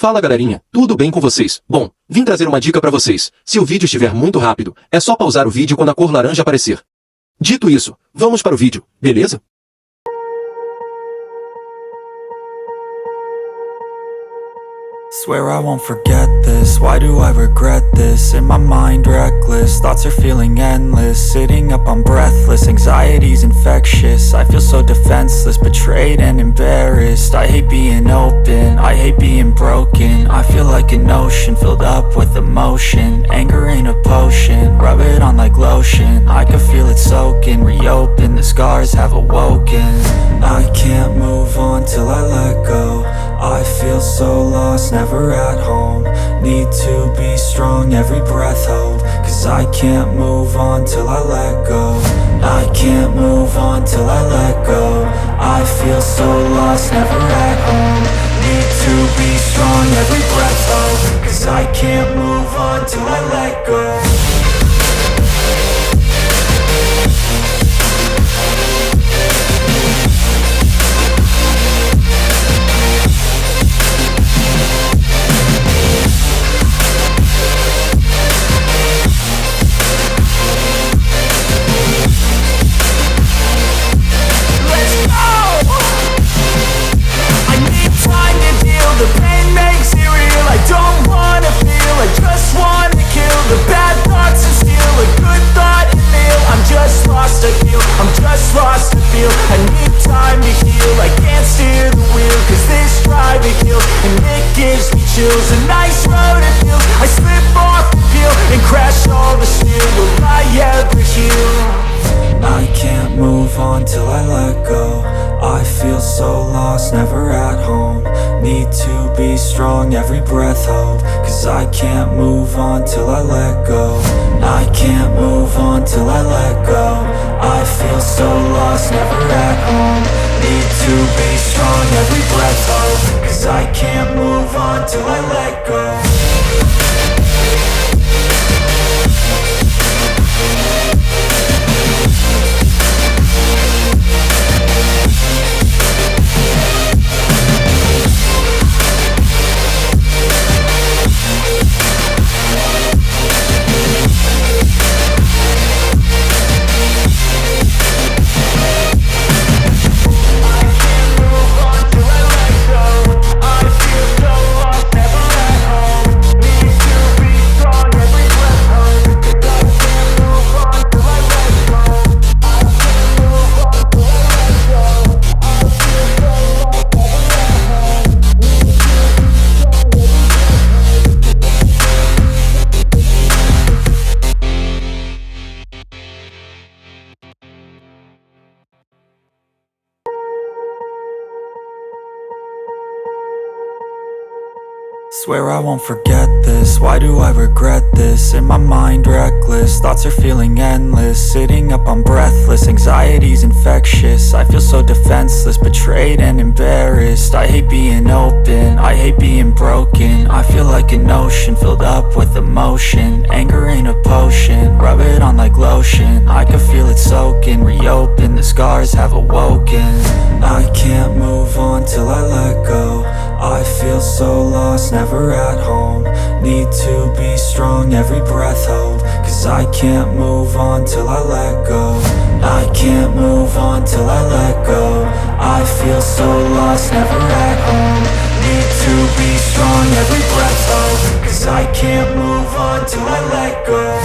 Fala galerinha, tudo bem com vocês? Bom, vim trazer uma dica pra vocês. Se o vídeo estiver muito rápido, é só pausar o vídeo quando a cor laranja aparecer. Dito isso, vamos para o vídeo, beleza? Swear I won't forget this, why do I regret this? In my mind reckless, thoughts are feeling endless. Sitting up I'm breathless, anxiety's infectious. I feel so defenseless, betrayed and embarrassed. I hate being open, I hate being broken. I feel like an ocean filled up with emotion. Anger ain't a potion, rub it on like lotion. I can feel it soaking, reopen, the scars have awoken. I can't move on till I let go. I feel so lost, never at home. Need to be strong, every breath hold. Cause I can't move on till I let go. I can't move on till I let go. I feel so lost, never at home. Need to be strong, every breath hold. Cause I can't move on till I let go. The pain makes it real, I don't wanna feel, I just wanna kill the bad thoughts and steal a good thought and feel. I'm just lost, I feel, I'm just lost, I feel. I need time to heal, I can't steer the wheel. Cause this drive it kills, and it gives me chills. A nice road it feels, I slip off the peel and crash all the steel. Will I ever heal? I can't move on till I let go. I feel so lost, never at home. Need to be strong, every breath hold. Cause I can't move on till I let go. I can't move on till I let go. I feel so lost, never at home. Need to be strong, every breath hold. Cause I can't move on till I let go. Swear I won't forget this, why do I regret this? In my mind reckless, thoughts are feeling endless. Sitting up I'm breathless, anxiety's infectious. I feel so defenseless, betrayed and embarrassed. I hate being open, I hate being broken. I feel like an ocean filled up with emotion. Anger ain't a potion, rub it on like lotion. I can feel it soaking, reopen, the scars have awoken. I can't move on till I let go. I feel so lost, never at home. Need to be strong, every breath hold. Cause I can't move on till I let go. I can't move on till I let go. I feel so lost, never at home. Need to be strong, every breath hold. Cause I can't move on till I let go.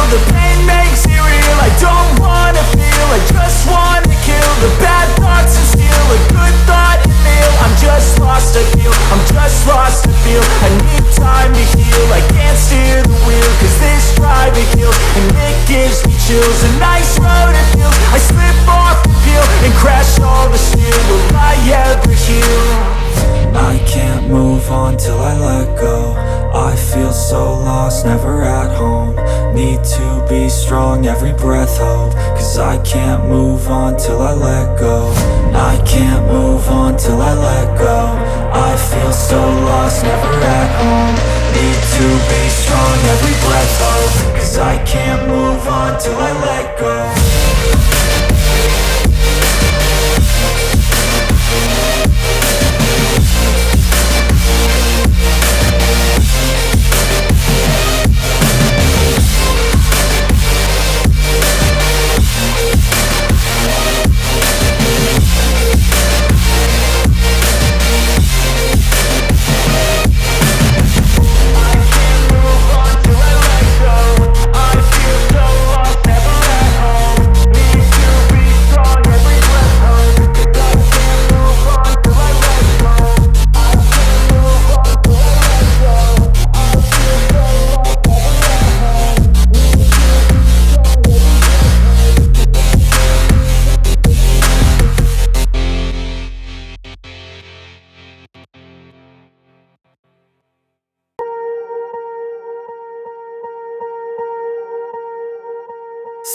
The pain makes it real, I don't strong, every breath hold, 'cause I can't move on till I let go. I can't move on till I let go. I feel so lost, never at home. Need to be strong, every breath hold, 'cause I can't move on till I let go.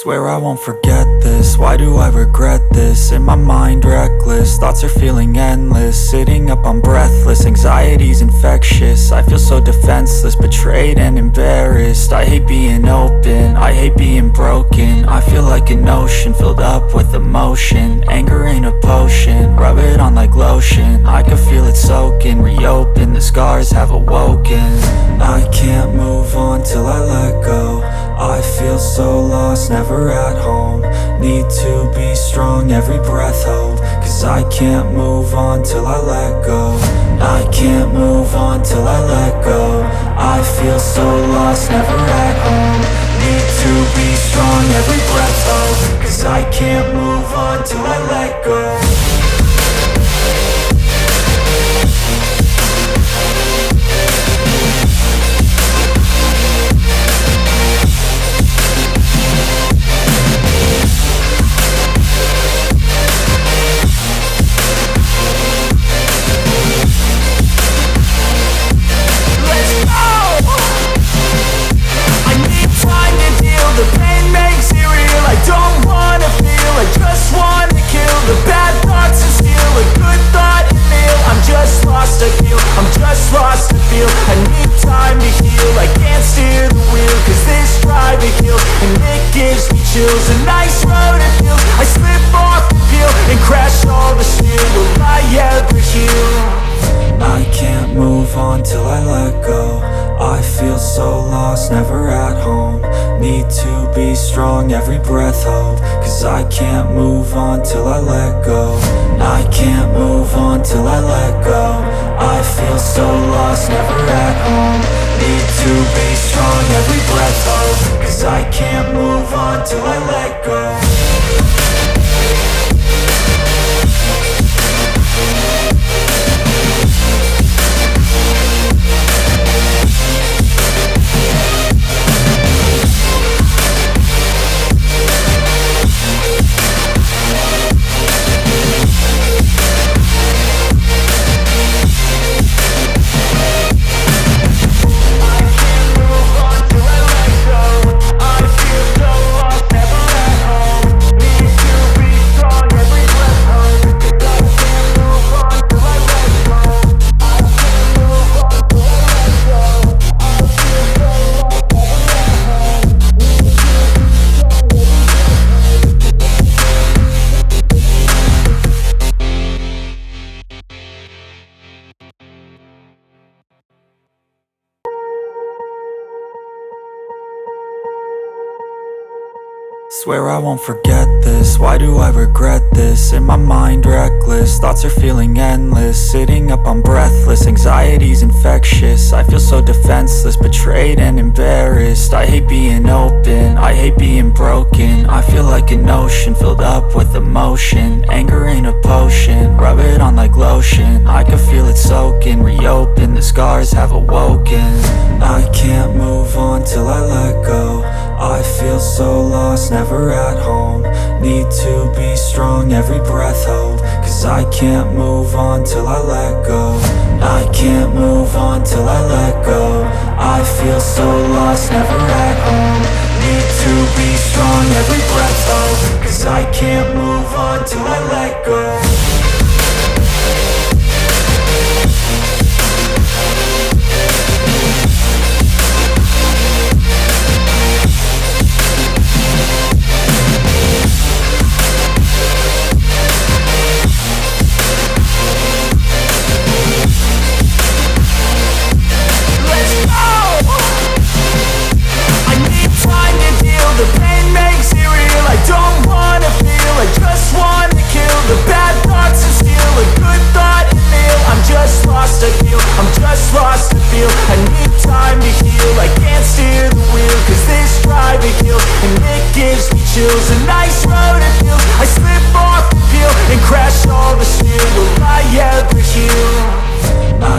Swear I won't forget this, why do I regret this? In my mind reckless, thoughts are feeling endless. Sitting up, I'm breathless, anxiety's infectious. I feel so defenseless, betrayed and embarrassed. I hate being open, I hate being broken. I feel like an ocean filled up with emotion. Anger ain't a potion, rub it on like lotion. I can feel it soaking, reopen, the scars have awoken. I can't move on till I let go. I feel so lost, never at home. Need to be strong, every breath hold, 'cause I can't move on till I let go. I can't move on till I let go. I feel so lost, never at home. Need to be strong, every breath hold, 'cause I can't move on till I let go. A nice road it feels. I slip off the peel and crash all the steel. Will I ever heal? I can't move on till I let go. I feel so lost, never at home. Need to be strong, every breath hold, 'cause I can't move on till I let go. I can't move on till I let go. I feel so lost, never at home. Need to be strong, every breath hold, 'cause I can't move on till I let go. Swear I won't forget this, why do I regret this? In my mind reckless, thoughts are feeling endless. Sitting up, I'm breathless, anxiety's infectious. I feel so defenseless, betrayed and embarrassed. I hate being open, I hate being broken. I feel like an ocean filled up with emotion. Anger ain't a potion, rub it on like lotion. I can feel it soaking, reopen, the scars have awoken. I can't move on till I let go. I feel so lost, never at home. Need to be strong, every breath hold, 'cause I can't move on till I let go. I can't move on till I let go. I feel so lost, never at home. Need to be strong every breath hold, 'cause I can't move on till I let go. The pain makes it real, I don't wanna feel, I just wanna kill the bad thoughts and steal a good thought and kneel. I'm just lost, I feel, I'm just lost to feel. I need time to heal, I can't steer the wheel, 'cause this drive it kills, and it gives me chills. A nice road it feels, I slip off the peel, and crash all the steel. Will I ever heal?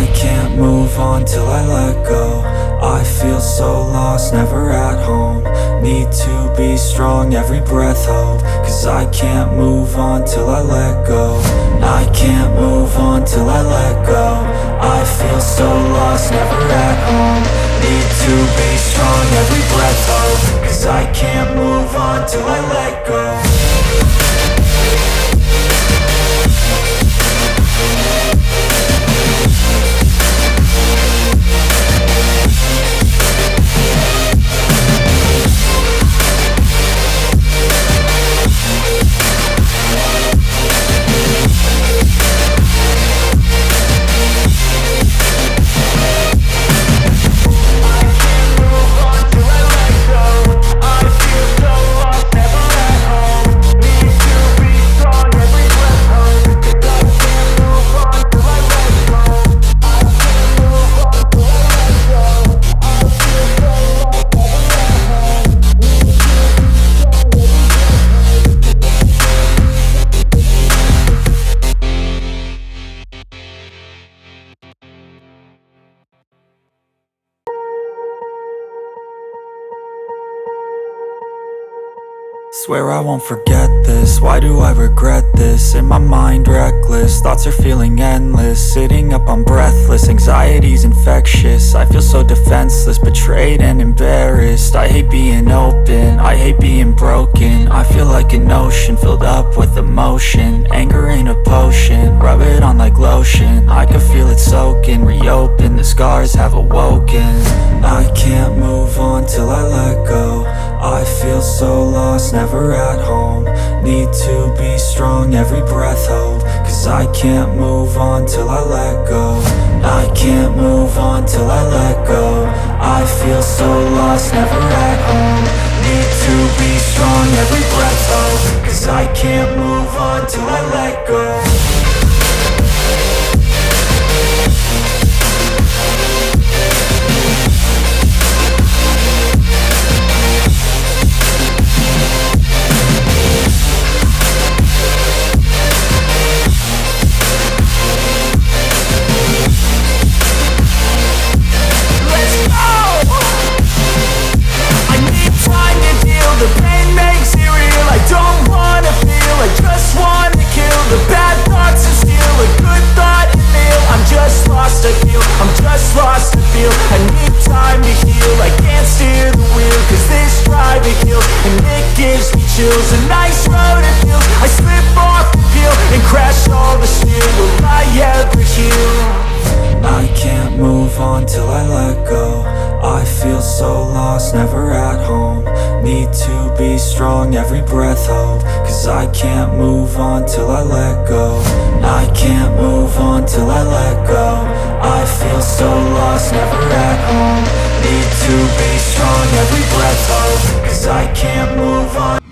I can't move on till I let go. I feel so lost, never at home. Need to be strong, every breath hold, 'cause I can't move on till I let go. I can't move on till I let go. I feel so lost, never at home. Need to be strong, every breath hold, 'cause I can't move on till I let go. Swear I won't forget this, why do I regret this? In my mind reckless, thoughts are feeling endless. Sitting up, I'm breathless, anxiety's infectious. I feel so defenseless, betrayed and embarrassed. I hate being open, I hate being broken. I feel like an ocean filled up with emotion. Anger ain't a potion, rub it on like lotion. I can feel it soaking, reopen, the scars have awoken. I can't move on till I let go. I feel so lost, never at home. Need to be strong, every breath hold, 'cause I can't move on till I let go. I can't move on till I let go. I feel so lost, never at home. Need to be strong, every breath hold, 'cause I can't move on till I let go. The pain makes it real, I don't wanna feel, I just wanna kill the bad thoughts and steal a good thought and kneel. I'm just lost, I feel, I'm just lost to feel. I need time to heal, I can't steer the wheel, 'cause this drive it kills, and it gives me chills. A nice road it feels, I slip off the peel, and crash all the steel. Will I ever heal? I can't move on till I let go. I feel so lost, never at home. Need to be strong, every breath hold, 'cause I can't move on till I let go. I can't move on till I let go. I feel so lost, never at home. Need to be strong, every breath hold, 'cause I can't move on.